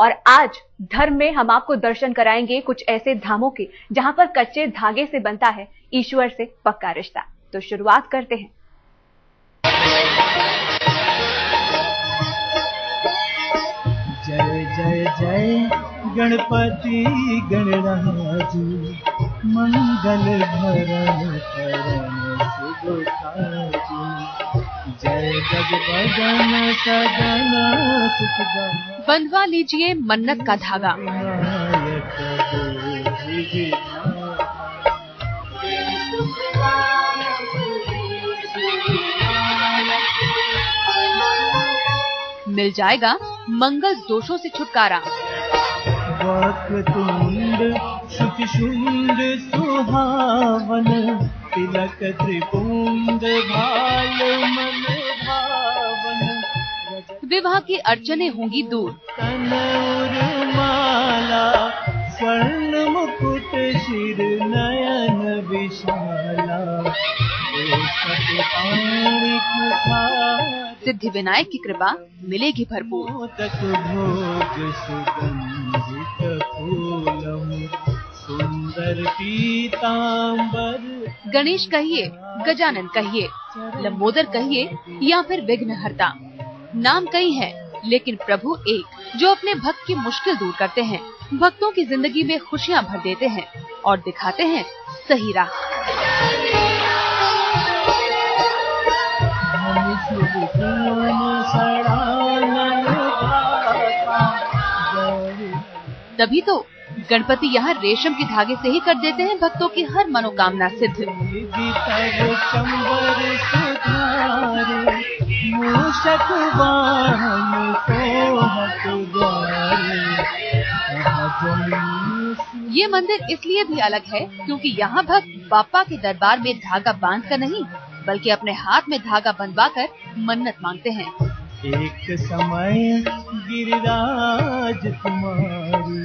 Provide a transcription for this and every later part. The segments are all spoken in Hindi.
और आज धर्म में हम आपको दर्शन कराएंगे कुछ ऐसे धामों के जहां पर कच्चे धागे से बनता है ईश्वर से पक्का रिश्ता। तो शुरुआत करते हैं। जय जय जय गणपति गणराज, मंगल भरण करण शुभ काज। जय जगबदन सदन सुखदायक, बंधवा लीजिए मन्नत का धागा। मिल जाएगा मंगल दोषों से छुटकारा। वक्रतुंड शुचिशुंड सुहावन, तिलक त्रिपुंड भाल मन भावन। विवाह की अड़चने होंगी दूर। कनौर माला स्वर्ण मुकुट शिर नयन विशाला, सिद्धि विनायक की कृपा मिलेगी भरपूर। भोग सुगंधित फूलम, सुंदर पीतांबर। गणेश कहिए, गजानन कहिए, लंबोदर कहिए या फिर विघ्नहर्ता, नाम कई हैं लेकिन प्रभु एक, जो अपने भक्त की मुश्किल दूर करते हैं, भक्तों की जिंदगी में खुशियां भर देते हैं और दिखाते हैं सही राह। तभी तो गणपति यहाँ रेशम के धागे से ही कर देते हैं भक्तों की हर मनोकामना सिद्ध। ये मंदिर इसलिए भी अलग है क्योंकि यहाँ भक्त बाप्पा के दरबार में धागा बांध कर नहीं, बल्कि अपने हाथ में धागा बंधवा कर मन्नत मांगते हैं। एक समय गिरिराज कुमारी।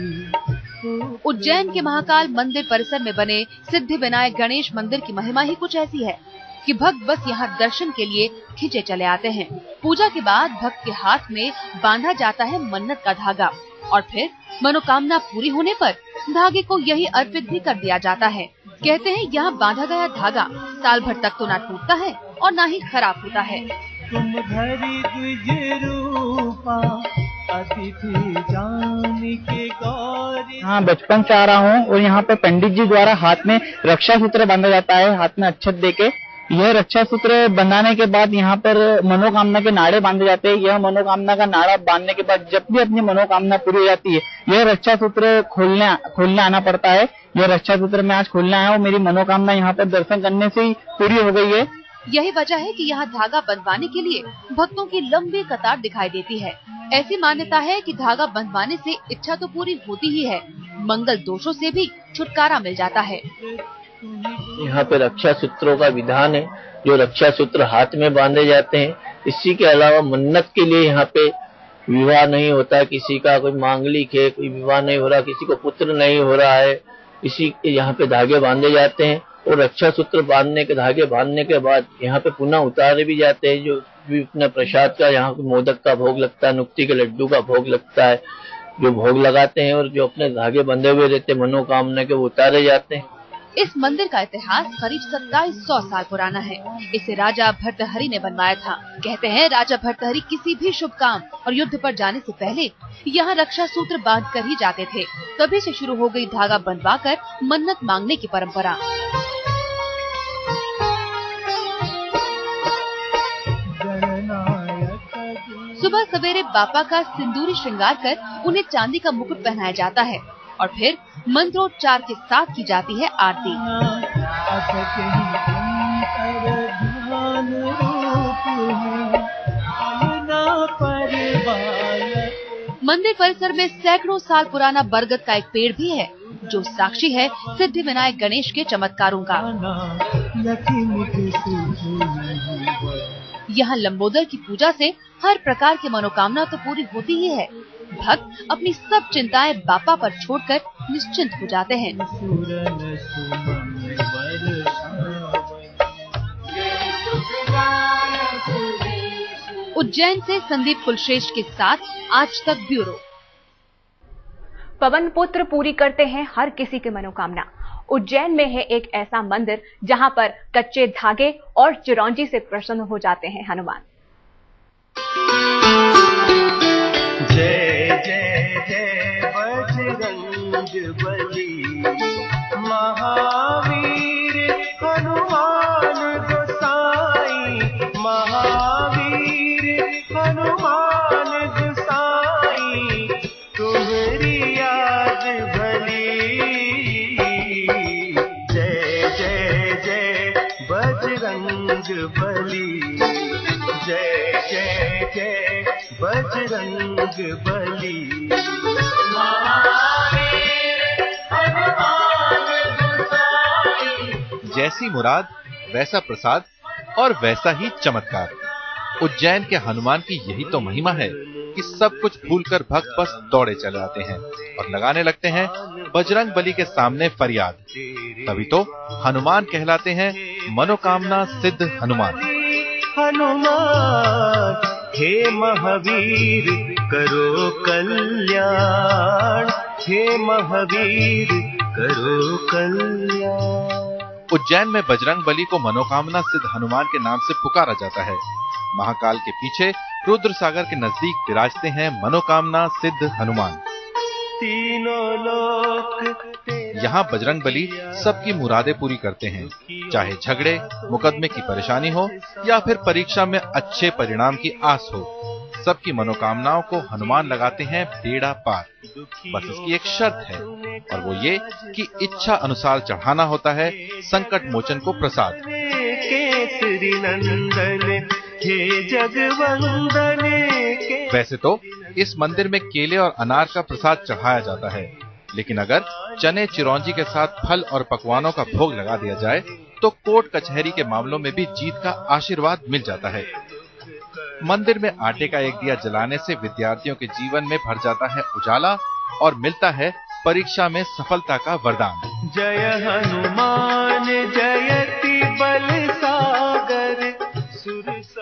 उज्जैन के महाकाल मंदिर परिसर में बने सिद्धि विनायक गणेश मंदिर की महिमा ही कुछ ऐसी है कि भक्त बस यहाँ दर्शन के लिए खींचे चले आते हैं। पूजा के बाद भक्त के हाथ में बांधा जाता है मन्नत का धागा और फिर मनोकामना पूरी होने पर धागे को यही अर्पित भी कर दिया जाता है। कहते हैं यहाँ बांधा गया धागा साल भर तक तो ना टूटता है और ना ही खराब होता है। तुम धरि द्विज रूपा, अतिथि जानी के गौरी। हाँ, बचपन से आ रहा हूँ और यहाँ पे पंडित जी द्वारा हाथ में रक्षा सूत्र बांधा जाता है, हाथ में अक्षत देके। यह रक्षा सूत्र बंधाने के बाद यहाँ पर मनोकामना के नाड़े बांधे जाते हैं। यह मनोकामना का नाड़ा बांधने के बाद जब भी अपनी मनोकामना पूरी हो जाती है, यह रक्षा सूत्र खोलने आना पड़ता है। यह रक्षा सूत्र मैं आज खोलने आया हूँ। मेरी मनोकामना यहाँ पर दर्शन करने से ही पूरी हो गई है। यही वजह है कि यहाँ धागा बंधवाने के लिए भक्तों की लंबी कतार दिखाई देती है। ऐसी मान्यता है कि धागा बंधवाने से इच्छा तो पूरी होती ही है, मंगल दोषों से भी छुटकारा मिल जाता है। यहाँ पे रक्षा सूत्रों का विधान है, जो रक्षा सूत्र हाथ में बांधे जाते हैं। इसी के अलावा मन्नत के लिए यहाँ पे विवाह नहीं होता, किसी का कोई मांगलिक है, कोई विवाह नहीं हो रहा, किसी को पुत्र नहीं हो रहा है, इसी यहाँ पे धागे बांधे जाते हैं। और रक्षा सूत्र धागे बांधने के बाद यहाँ पे पुनः उतारे भी जाते हैं। जो भी अपना प्रसाद का यहाँ मोदक का भोग लगता है, नुक्ति के लड्डू का भोग लगता है, जो भोग लगाते हैं और जो अपने धागे बंधे हुए रहते हैं मनोकामना के, वो उतारे जाते हैं। इस मंदिर का इतिहास करीब 2700 साल पुराना है। इसे राजा भर्तहरि ने बनवाया था। कहते हैं राजा भर्तहरि किसी भी शुभ काम और युद्ध पर जाने से पहले यहाँ रक्षा सूत्र बांध कर ही जाते थे। तभी से शुरू हो गई धागा बंधवाकर मन्नत मांगने की परंपरा। सुबह सवेरे बापा का सिंदूरी श्रृंगार कर उन्हें चांदी का मुकुट पहनाया जाता है और फिर मंत्रोच्चार के साथ की जाती है आरती। मंदिर परिसर में सैकड़ों साल पुराना बरगद का एक पेड़ भी है, जो साक्षी है सिद्धि विनायक गणेश के चमत्कारों का। यहाँ लंबोदर की पूजा से हर प्रकार की मनोकामना तो पूरी होती ही है। भक्त अपनी सब चिंताएं बापा पर छोड़कर निश्चिंत हो जाते हैं। उज्जैन से संदीप कुलश्रेष्ठ के साथ आज तक ब्यूरो। पवन पुत्र पूरी करते हैं हर किसी की मनोकामना। उज्जैन में है एक ऐसा मंदिर जहां पर कच्चे धागे और चिरौंजी से प्रसन्न हो जाते हैं हनुमान। जय जय जय बजरंग बली, महावीर हनुमान गोसाई, महावीर हनुमान गोसाई, तुम्हारी याद भली। जय जय जय बजरंग बली, जय जय जय बजरंग बली। जैसी मुराद वैसा प्रसाद और वैसा ही चमत्कार। उज्जैन के हनुमान की यही तो महिमा है कि सब कुछ भूलकर भक्त बस दौड़े चले आते हैं और लगाने लगते हैं बजरंग बली के सामने फरियाद। तभी तो हनुमान कहलाते हैं मनोकामना सिद्ध हनुमान। हनुमान हे महावीर करो कल्याण, हे महावीर करो कल्याण। उज्जैन में बजरंग बली को मनोकामना सिद्ध हनुमान के नाम से पुकारा जाता है। महाकाल के पीछे रुद्र सागर के नजदीक विराजते हैं मनोकामना सिद्ध हनुमान। तीनों लोक यहाँ बजरंग बली सबकी मुरादें पूरी करते हैं, चाहे झगड़े मुकदमे की परेशानी हो या फिर परीक्षा में अच्छे परिणाम की आस हो। सबकी मनोकामनाओं को हनुमान लगाते हैं बेड़ा पार। बस इसकी एक शर्त है और वो ये कि इच्छा अनुसार चढ़ाना होता है संकट मोचन को प्रसाद। केसरी नंदन हे जगवंदन। वैसे तो इस मंदिर में केले और अनार का प्रसाद चढ़ाया जाता है, लेकिन अगर चने चिरौंजी के साथ फल और पकवानों का भोग लगा दिया जाए तो कोर्ट कचहरी के मामलों में भी जीत का आशीर्वाद मिल जाता है। मंदिर में आटे का एक दिया जलाने से विद्यार्थियों के जीवन में भर जाता है उजाला और मिलता है परीक्षा में सफलता का वरदान। जय हनुमान जयति बल सागर।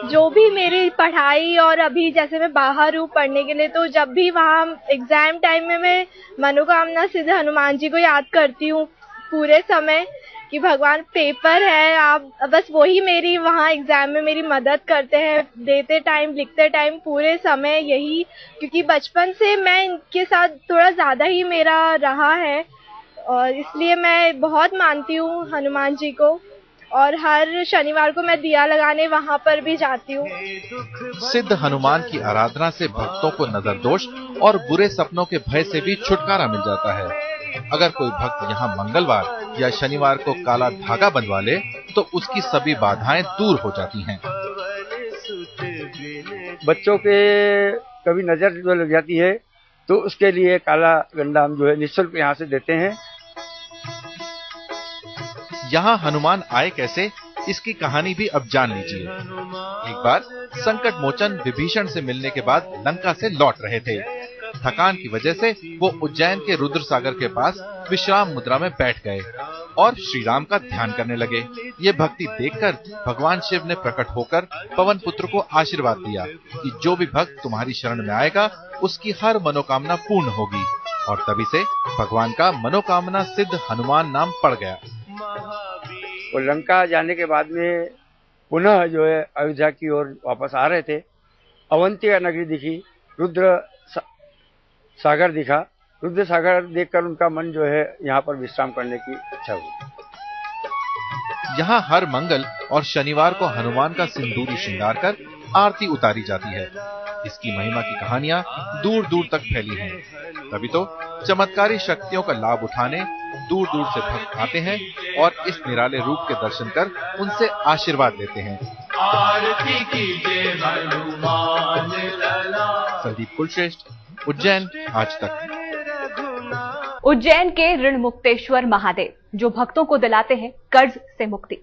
जो भी मेरी पढ़ाई और अभी जैसे मैं बाहर हूँ पढ़ने के लिए, तो जब भी वहाँ एग्जाम टाइम में मैं मनोकामना सिद्ध हनुमान जी को याद करती हूँ पूरे समय कि भगवान पेपर है, आप बस वही मेरी वहाँ एग्जाम में मेरी मदद करते हैं, देते टाइम लिखते टाइम पूरे समय यही, क्योंकि बचपन से मैं इनके साथ थोड़ा ज़्यादा ही मेरा रहा है और इसलिए मैं बहुत मानती हूँ हनुमान जी को और हर शनिवार को मैं दिया लगाने वहाँ पर भी जाती हूँ। सिद्ध हनुमान की आराधना से भक्तों को नजर दोष और बुरे सपनों के भय से भी छुटकारा मिल जाता है। अगर कोई भक्त यहाँ मंगलवार या शनिवार को काला धागा बंधवा ले तो उसकी सभी बाधाएं दूर हो जाती हैं। बच्चों के कभी नजर जो लग जाती है तो उसके लिए काला गंडा हम जो है निःशुल्क यहाँ से देते हैं। यहाँ हनुमान आए कैसे, इसकी कहानी भी अब जान लीजिए। एक बार संकट मोचन विभीषण से मिलने के बाद लंका से लौट रहे थे। थकान की वजह से वो उज्जैन के रुद्र सागर के पास विश्राम मुद्रा में बैठ गए और श्री राम का ध्यान करने लगे। ये भक्ति देखकर भगवान शिव ने प्रकट होकर पवन पुत्र को आशीर्वाद दिया कि जो भी भक्त तुम्हारी शरण में आएगा उसकी हर मनोकामना पूर्ण होगी, और तभी से भगवान का मनोकामना सिद्ध हनुमान नाम पड़ गया। और लंका जाने के बाद में पुनः जो है अयोध्या की ओर वापस आ रहे थे। अवंतिका नगरी दिखी, रुद्र सागर दिखा। रुद्र सागर देखकर उनका मन जो है यहाँ पर विश्राम करने की इच्छा हुई। यहाँ हर मंगल और शनिवार को हनुमान का सिंदूरी श्रृंगार कर आरती उतारी जाती है। इसकी महिमा की कहानियां दूर दूर तक फैली हैं। तभी तो चमत्कारी शक्तियों का लाभ उठाने दूर दूर से भक्त आते हैं और इस निराले रूप के दर्शन कर उनसे आशीर्वाद लेते हैं। आरती कीजिए हनुमान लला। संदीप कुलश्रेष्ठ, उज्जैन आज तक। उज्जैन के ऋण मुक्तेश्वर महादेव जो भक्तों को दिलाते हैं कर्ज से मुक्ति।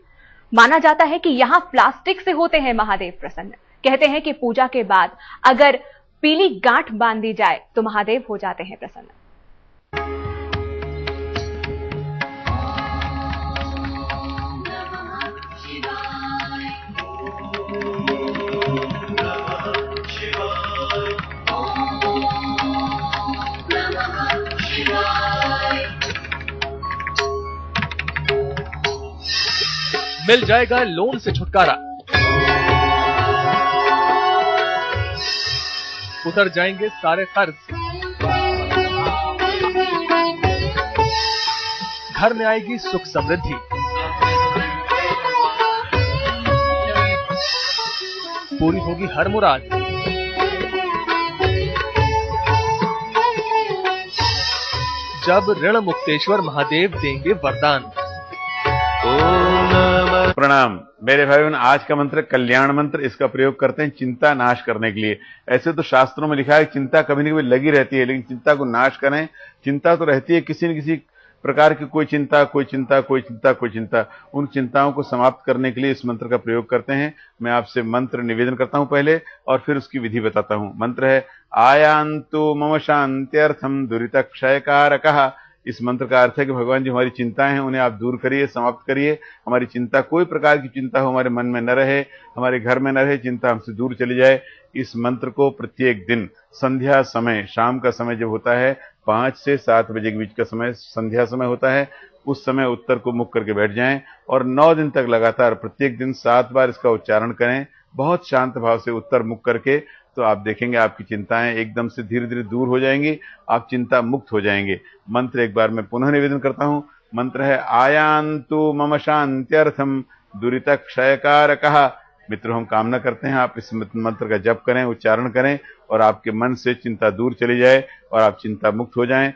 माना जाता है कि यहाँ प्लास्टिक से होते हैं महादेव प्रसन्न। कहते हैं कि पूजा के बाद अगर पीली गांठ बांध दी जाए तो महादेव हो जाते हैं प्रसन्न। मिल जाएगा लोन से छुटकारा। उतर जाएंगे सारे कर्ज। घर में आएगी सुख समृद्धि। पूरी होगी हर मुराद। जब ऋण मुक्तेश्वर महादेव देंगे वरदान। प्रणाम मेरे भाई बहन। आज का मंत्र कल्याण मंत्र। इसका प्रयोग करते हैं चिंता नाश करने के लिए। ऐसे तो शास्त्रों में लिखा है चिंता कभी न कभी लगी रहती है, लेकिन चिंता को नाश करें। चिंता तो रहती है किसी न किसी प्रकार की, कोई चिंता कोई चिंता कोई चिंता कोई चिंता। उन चिंताओं को समाप्त करने के लिए इस मंत्र का प्रयोग करते हैं। मैं आपसे मंत्र निवेदन करता हूं पहले और फिर उसकी विधि बताता हूं। मंत्र है आयान्तु मम शान्त्यर्थम दुरित क्षयकारकः। इस मंत्र का अर्थ है कि भगवान जी हमारी चिंताएं हैं उन्हें आप दूर करिए, समाप्त करिए। हमारी चिंता, कोई प्रकार की चिंता हो हमारे मन में न रहे, हमारे घर में न रहे, चिंता हमसे दूर चली जाए। इस मंत्र को प्रत्येक दिन संध्या समय, शाम का समय जब होता है 5 से 7 बजे के बीच का समय संध्या समय होता है, उस समय उत्तर को मुख करके बैठ जाएं और 9 दिन तक लगातार प्रत्येक दिन 7 बार इसका उच्चारण करें, बहुत शांत भाव से उत्तर मुख करके। तो आप देखेंगे आपकी चिंताएं एकदम से धीरे धीरे दूर हो जाएंगी, आप चिंता मुक्त हो जाएंगे। मंत्र एक बार मैं पुनः निवेदन करता हूं। मंत्र है आयान्तु मम शान्त्यर्थम दुरित क्षयकारकः। मित्रों, हम कामना करते हैं आप इस मंत्र का जप करें, उच्चारण करें और आपके मन से चिंता दूर चली जाए और आप चिंता मुक्त हो जाएं।